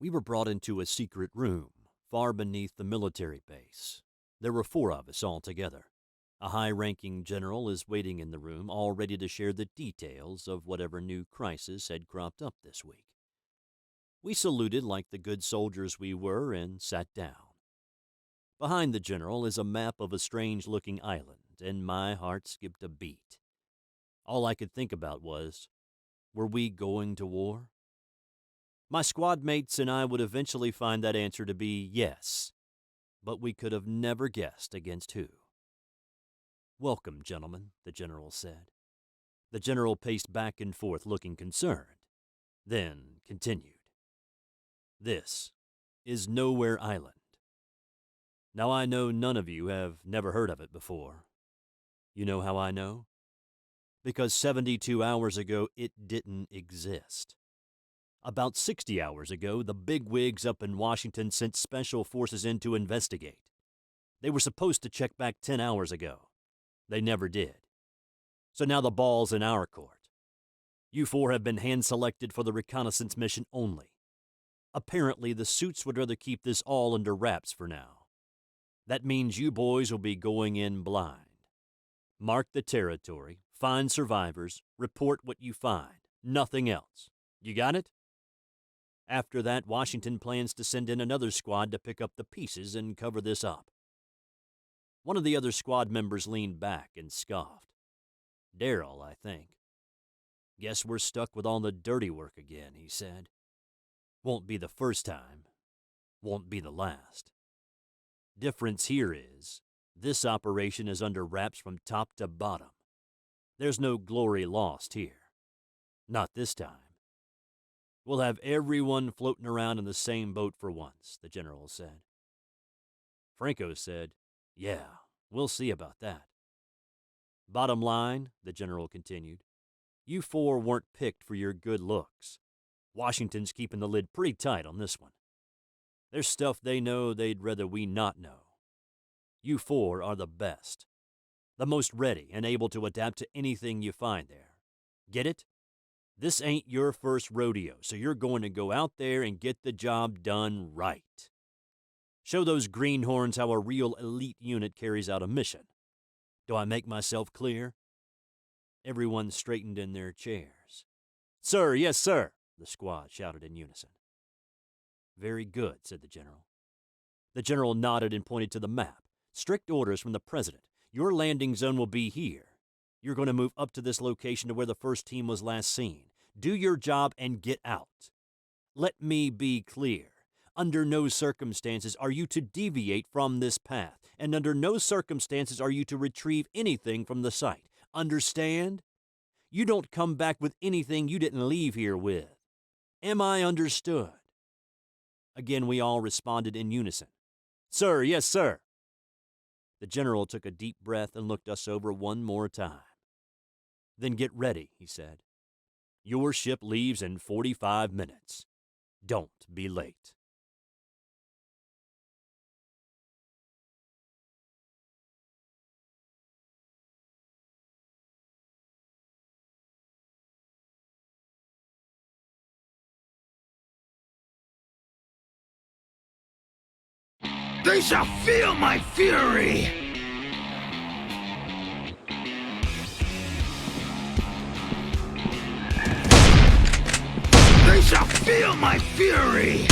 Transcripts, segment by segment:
We were brought into a secret room, far beneath the military base. There were 4 of us altogether. A high-ranking general is waiting in the room, all ready to share the details of whatever new crisis had cropped up this week. We saluted like the good soldiers we were and sat down. Behind the general is a map of a strange-looking island, and my heart skipped a beat. All I could think about was, were we going to war? My squad mates and I would eventually find that answer to be yes, but we could have never guessed against who. "Welcome, gentlemen," the general said. The general paced back and forth looking concerned, then continued. "This is Nowhere Island. Now I know none of you have never heard of it before. You know how I know? Because 72 hours ago it didn't exist. About 60 hours ago, the bigwigs up in Washington sent special forces in to investigate. They were supposed to check back 10 hours ago. They never did. So now the ball's in our court. You 4 have been hand-selected for the reconnaissance mission only. Apparently, the suits would rather keep this all under wraps for now. That means you boys will be going in blind. Mark the territory, find survivors, report what you find. Nothing else. You got it? After that, Washington plans to send in another squad to pick up the pieces and cover this up." One of the other squad members leaned back and scoffed. Daryl, I think. "Guess we're stuck with all the dirty work again," he said. "Won't be the first time. Won't be the last. Difference here is, this operation is under wraps from top to bottom. There's no glory lost here. Not this time. We'll have everyone floating around in the same boat for once," the general said. Franco said, "Yeah, we'll see about that." "Bottom line," the general continued, "you 4 weren't picked for your good looks. Washington's keeping the lid pretty tight on this one. There's stuff they know they'd rather we not know. You 4 are the best, the most ready and able to adapt to anything you find there. Get it? This ain't your first rodeo, so you're going to go out there and get the job done right. Show those greenhorns how a real elite unit carries out a mission. Do I make myself clear?" Everyone straightened in their chairs. "Sir, yes, sir," the squad shouted in unison. "Very good," said the general. The general nodded and pointed to the map. "Strict orders from the president. Your landing zone will be here. You're going to move up to this location to where the first team was last seen. Do your job and get out. Let me be clear. Under no circumstances are you to deviate from this path, and under no circumstances are you to retrieve anything from the site. Understand? You don't come back with anything you didn't leave here with. Am I understood?" Again, we all responded in unison. "Sir, yes, sir." The general took a deep breath and looked us over one more time. "Then get ready," he said. "Your ship leaves in 45 minutes. Don't be late." They shall feel my fury! They shall feel my fury!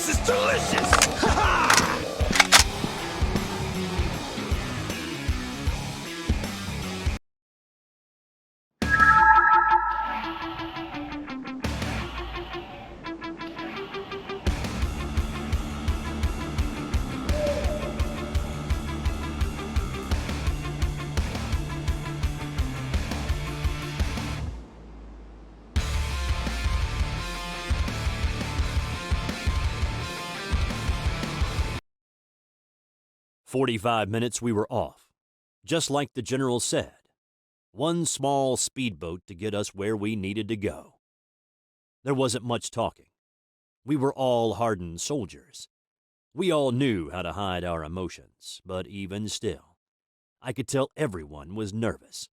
This is delicious! Ha ha! 45 minutes we were off, just like the general said. One small speedboat to get us where we needed to go. There wasn't much talking. We were all hardened soldiers. We all knew how to hide our emotions, but even still, I could tell everyone was nervous.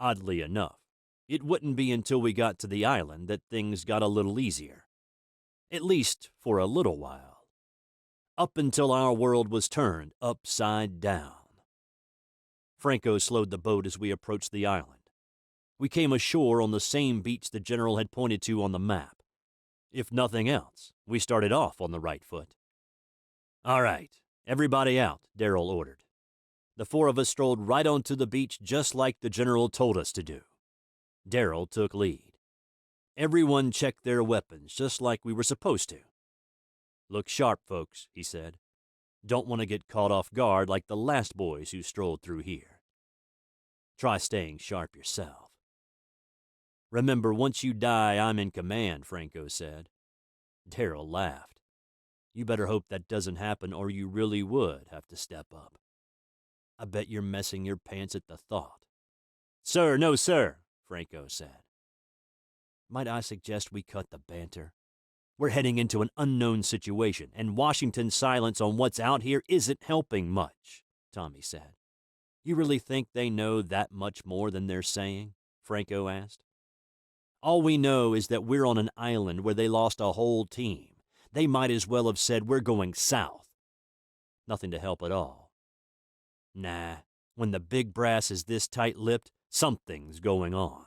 Oddly enough, it wouldn't be until we got to the island that things got a little easier. At least for a little while. Up until our world was turned upside down. Franco slowed the boat as we approached the island. We came ashore on the same beach the general had pointed to on the map. If nothing else, we started off on the right foot. "All right, everybody out," Darrell ordered. The four of us strolled right onto the beach just like the general told us to do. Darrell took lead. Everyone checked their weapons just like we were supposed to. "Look sharp, folks," he said. "Don't want to get caught off guard like the last boys who strolled through here. Try staying sharp yourself." "Remember, once you die, I'm in command," Franco said. Darrell laughed. "You better hope that doesn't happen or you really would have to step up. I bet you're messing your pants at the thought." "Sir, no sir," Franco said. "Might I suggest we cut the banter? We're heading into an unknown situation, and Washington's silence on what's out here isn't helping much," Tommy said. "You really think they know that much more than they're saying?" Franco asked. "All we know is that we're on an island where they lost a whole team. They might as well have said we're going south. Nothing to help at all." "Nah, when the big brass is this tight-lipped, something's going on."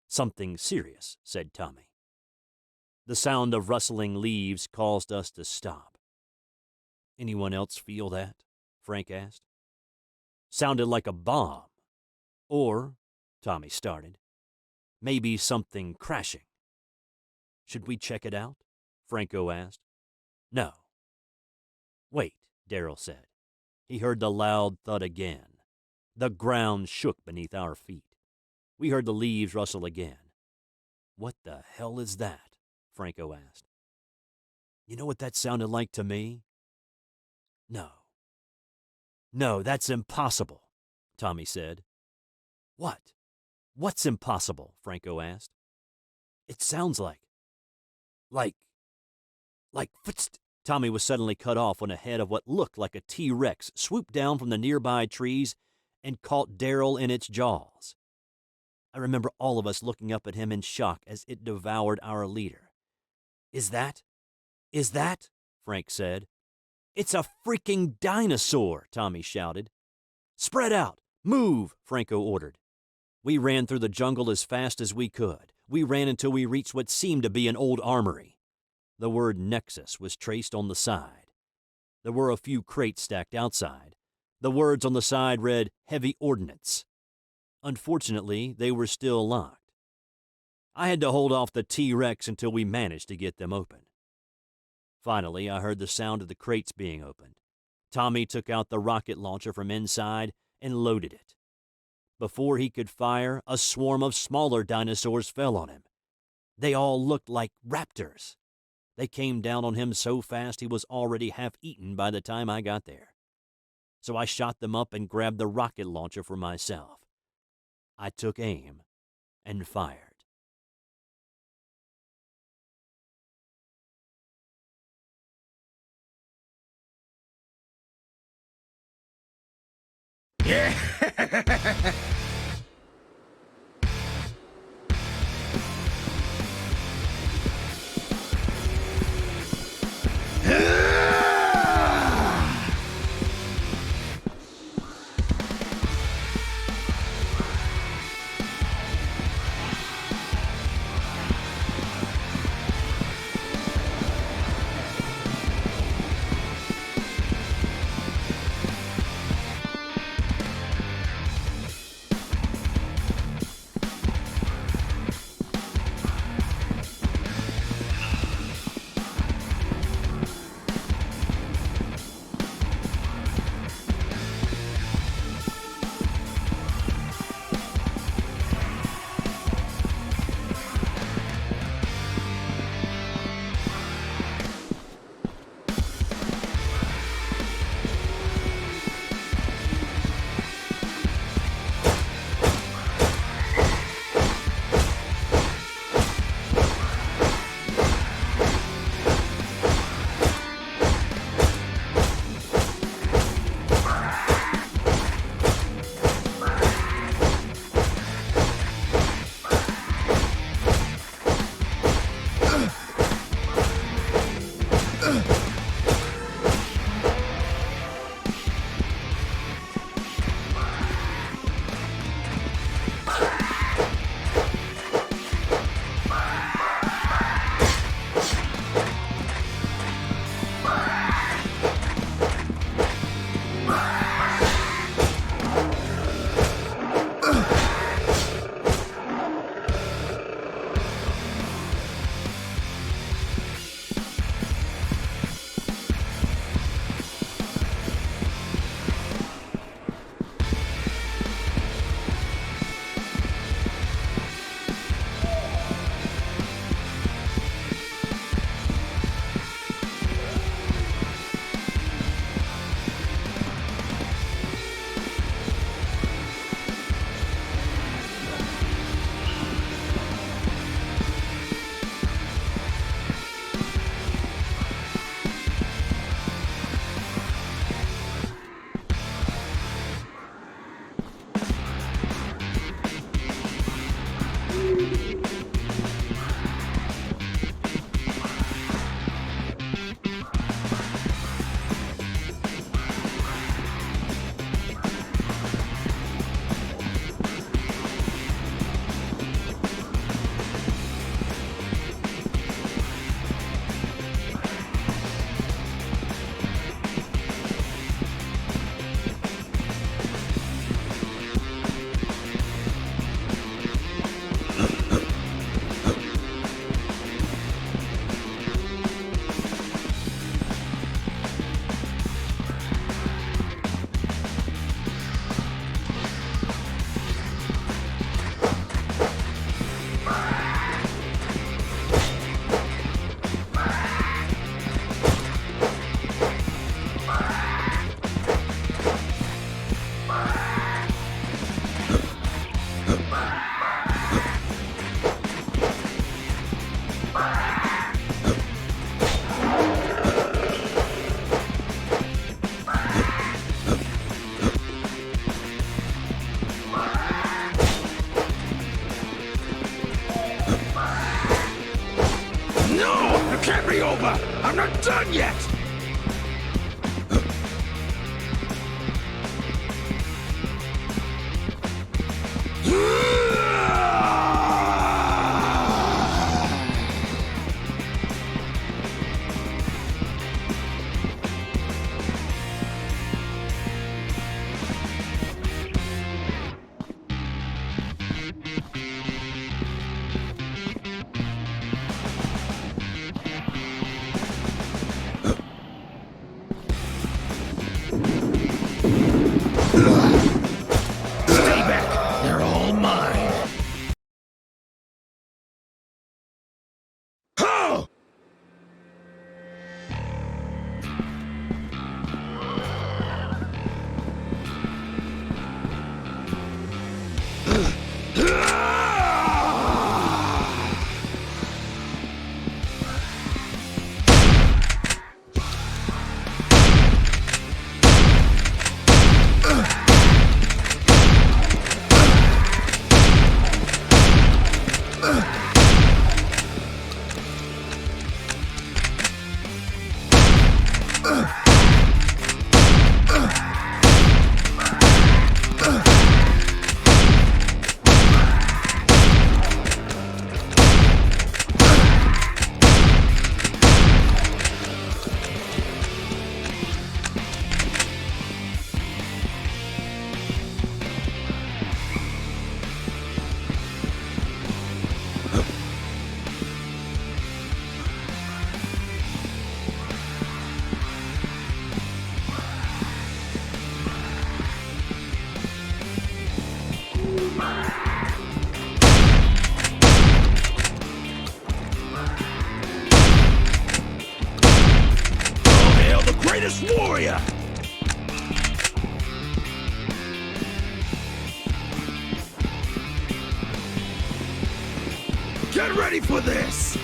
"Something serious," said Tommy. The sound of rustling leaves caused us to stop. "Anyone else feel that?" Frank asked. "Sounded like a bomb. Or," Tommy started, "maybe something crashing." "Should we check it out?" Franco asked. "No." "Wait," Darrell said. He heard the loud thud again. The ground shook beneath our feet. We heard the leaves rustle again. "What the hell is that?" Franco asked. "You know what that sounded like to me?" "No." "No, that's impossible," Tommy said. "What? What's impossible?" Franco asked. "It sounds like footst." Tommy was suddenly cut off when a head of what looked like a T-Rex swooped down from the nearby trees and caught Darrell in its jaws. I remember all of us looking up at him in shock as it devoured our leader. Is that? Frank said. "It's a freaking dinosaur," Tommy shouted. "Spread out! Move!" Franco ordered. We ran through the jungle as fast as we could. We ran until we reached what seemed to be an old armory. The word Nexus was traced on the side. There were a few crates stacked outside. The words on the side read, "Heavy Ordnance." Unfortunately, they were still locked. I had to hold off the T-Rex until we managed to get them open. Finally, I heard the sound of the crates being opened. Tommy took out the rocket launcher from inside and loaded it. Before he could fire, a swarm of smaller dinosaurs fell on him. They all looked like raptors. They came down on him so fast he was already half eaten by the time I got there. So I shot them up and grabbed the rocket launcher for myself. I took aim and fired. Yeah! No! It can't be over! I'm not done yet! Stay back! They're all mine! Oh! Greatest warrior! Get ready for this!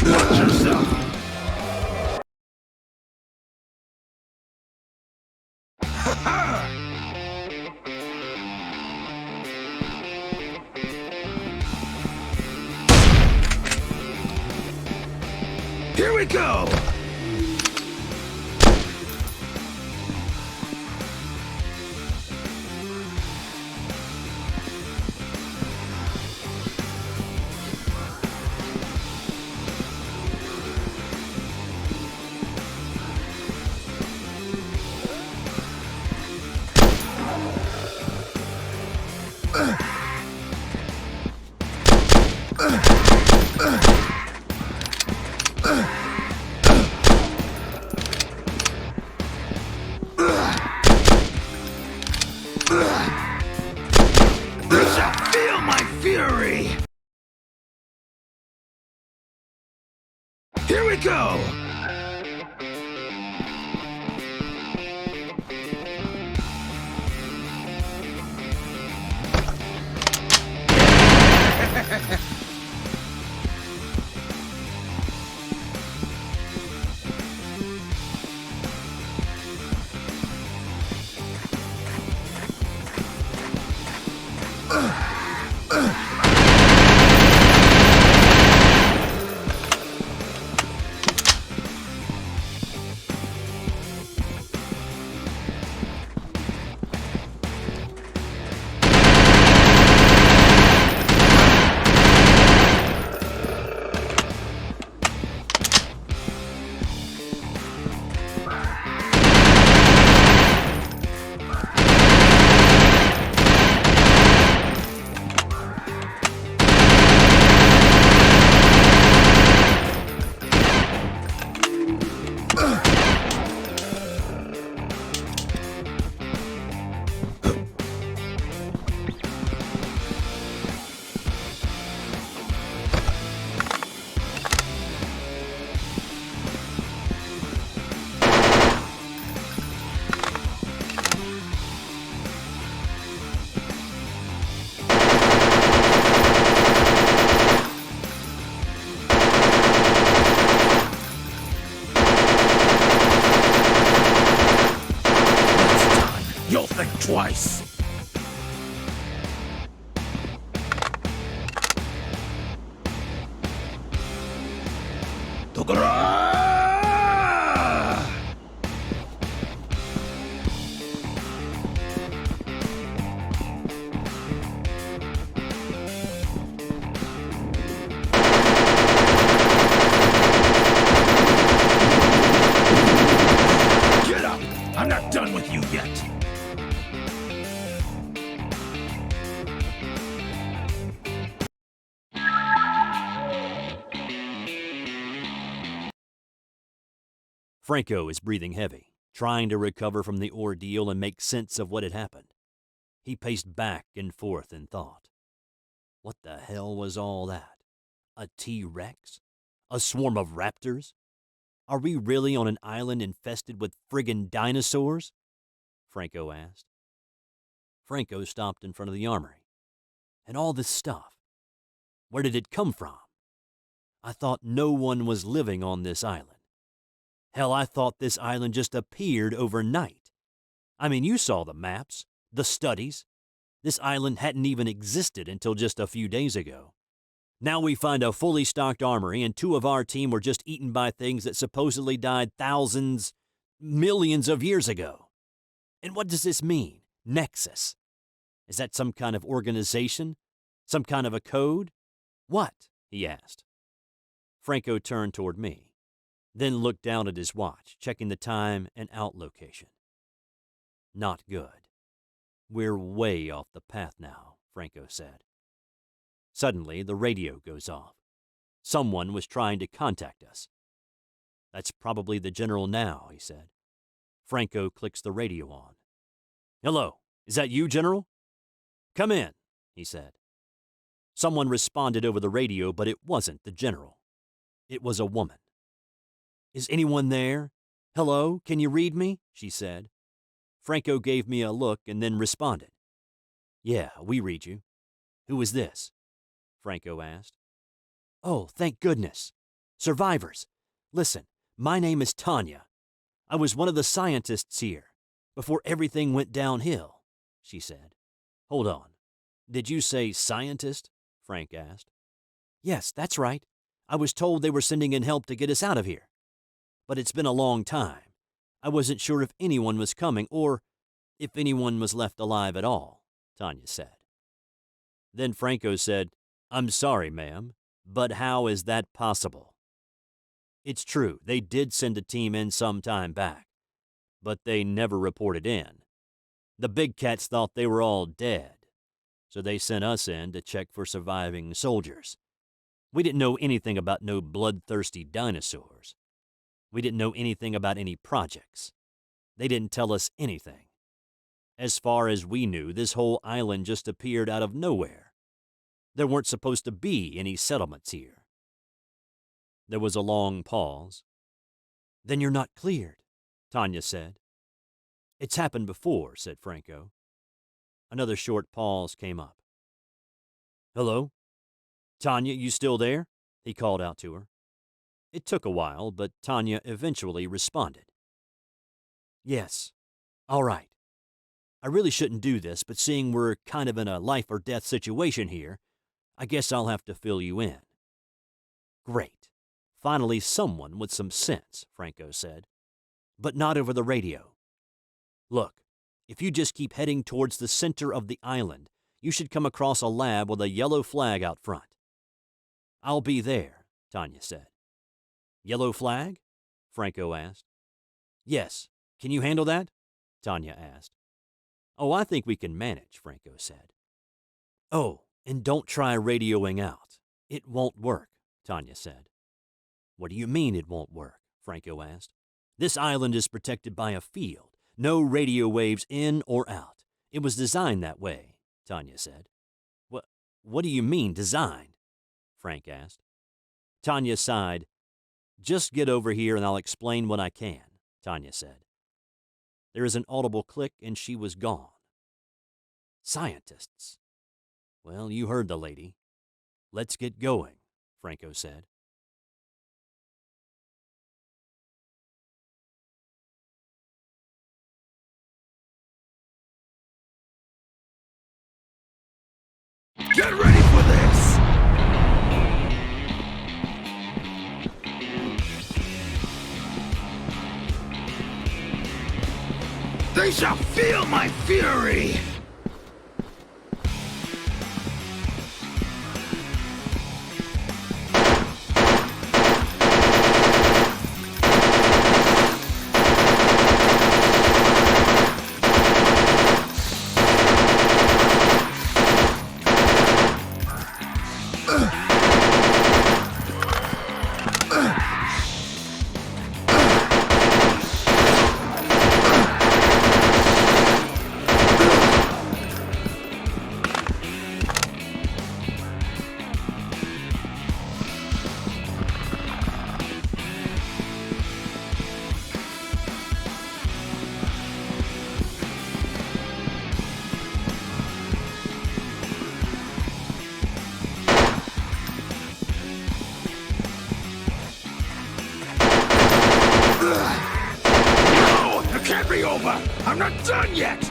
Watch yourself! Here we go! You shall feel my fury! Here we go! think twice. Tokara! Get up! I'm not done with you yet. Franco is breathing heavy, trying to recover from the ordeal and make sense of what had happened. He paced back and forth in thought. What the hell was all that? A T-Rex? A swarm of raptors? Are we really on an island infested with friggin' dinosaurs? Franco asked. Franco stopped in front of the armory. And all this stuff, where did it come from? I thought no one was living on this island. Hell, I thought this island just appeared overnight. I mean, you saw the maps, the studies. This island hadn't even existed until just a few days ago. Now we find a fully stocked armory, and 2 of our team were just eaten by things that supposedly died thousands, millions of years ago. And what does this mean? Nexus. Is that some kind of organization? Some kind of a code? What? He asked. Franco turned toward me, then looked down at his watch, checking the time and out location. Not good. We're way off the path now, Franco said. Suddenly, the radio goes off. Someone was trying to contact us. That's probably the general now, he said. Franco clicks the radio on. Hello, is that you, General? Come in, he said. Someone responded over the radio, but it wasn't the general. It was a woman. Is anyone there? Hello, can you read me? She said. Franco gave me a look and then responded. Yeah, we read you. Who is this? Franco asked. Oh, thank goodness. Survivors. Listen, my name is Tanya. I was one of the scientists here before everything went downhill, she said. Hold on. Did you say scientist? Frank asked. Yes, that's right. I was told they were sending in help to get us out of here. But it's been a long time. I wasn't sure if anyone was coming or if anyone was left alive at all, Tanya said. Then Franco said, I'm sorry, ma'am, but how is that possible? It's true, they did send a team in some time back, but they never reported in. The big cats thought they were all dead, so they sent us in to check for surviving soldiers. We didn't know anything about no bloodthirsty dinosaurs. We didn't know anything about any projects. They didn't tell us anything. As far as we knew, this whole island just appeared out of nowhere. There weren't supposed to be any settlements here. There was a long pause. Then you're not cleared, Tanya said. It's happened before, said Franco. Another short pause came up. Hello? Tanya, you still there? He called out to her. It took a while, but Tanya eventually responded. Yes. All right. I really shouldn't do this, but seeing we're kind of in a life or death situation here, I guess I'll have to fill you in. Great. Finally, someone with some sense, Franco said. But not over the radio. Look, if you just keep heading towards the center of the island, you should come across a lab with a yellow flag out front. I'll be there, Tanya said. Yellow flag? Franco asked. Yes. Can you handle that? Tanya asked. Oh, I think we can manage, Franco said. Oh, and don't try radioing out. It won't work, Tanya said. What do you mean it won't work? Franco asked. This island is protected by a field. No radio waves in or out. It was designed that way, Tanya said. What do you mean, designed? Frank asked. Tanya sighed. Just get over here and I'll explain what I can, Tanya said. There is an audible click and she was gone. Scientists. Well, you heard the lady. Let's get going, Franco said. Get ready for this! They shall feel my fury! No! It can't be over! I'm not done yet!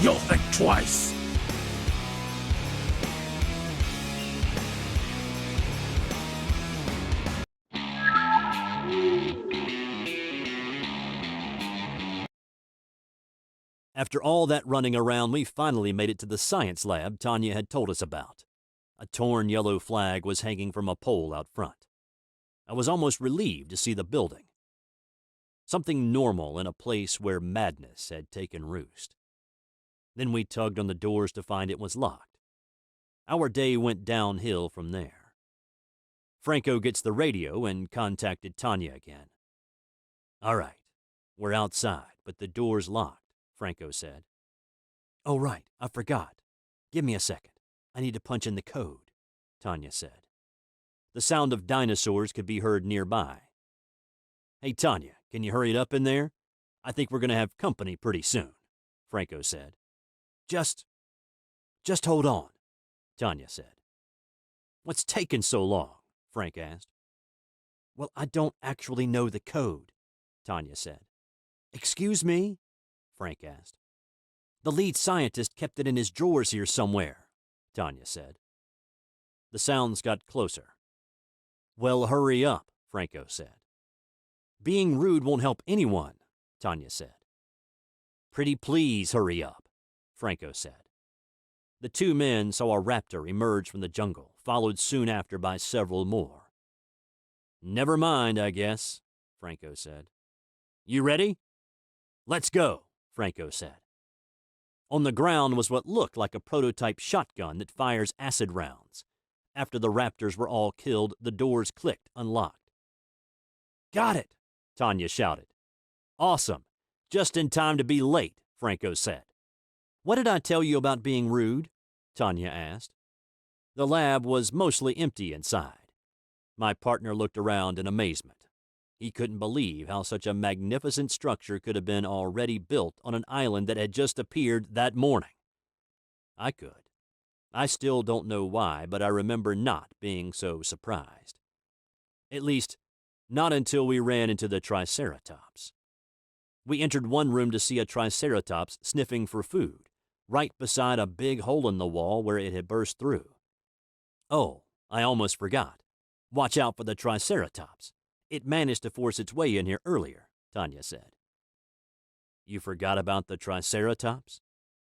You'll think twice. After all that running around, we finally made it to the science lab Tanya had told us about. A torn yellow flag was hanging from a pole out front. I was almost relieved to see the building. Something normal in a place where madness had taken roost. Then we tugged on the doors to find it was locked. Our day went downhill from there. Franco gets the radio and contacted Tanya again. "All right, we're outside, but the door's locked," Franco said. "Oh, right, I forgot. Give me a second. I need to punch in the code," Tanya said. The sound of dinosaurs could be heard nearby. "Hey, Tanya, can you hurry it up in there? I think we're going to have company pretty soon," Franco said. Just hold on," Tanya said. "What's taking so long?" Frank asked. "Well, I don't actually know the code," Tanya said. "Excuse me?" Frank asked. "The lead scientist kept it in his drawers here somewhere," Tanya said. The sounds got closer. "Well, hurry up," Franco said. "Being rude won't help anyone," Tanya said. "Pretty please hurry up," Franco said. The two men saw a raptor emerge from the jungle, followed soon after by several more. "Never mind, I guess," Franco said. "You ready?" "Let's go," Franco said. On the ground was what looked like a prototype shotgun that fires acid rounds. After the raptors were all killed, the doors clicked unlocked. "Got it," Tanya shouted. "Awesome. Just in time to be late," Franco said. "What did I tell you about being rude?" Tanya asked. The lab was mostly empty inside. My partner looked around in amazement. He couldn't believe how such a magnificent structure could have been already built on an island that had just appeared that morning. I could. I still don't know why, but I remember not being so surprised. At least, not until we ran into the Triceratops. We entered one room to see a Triceratops sniffing for food, right beside a big hole in the wall where it had burst through. "Oh, I almost forgot. Watch out for the Triceratops. It managed to force its way in here earlier," Tanya said. "You forgot about the Triceratops?"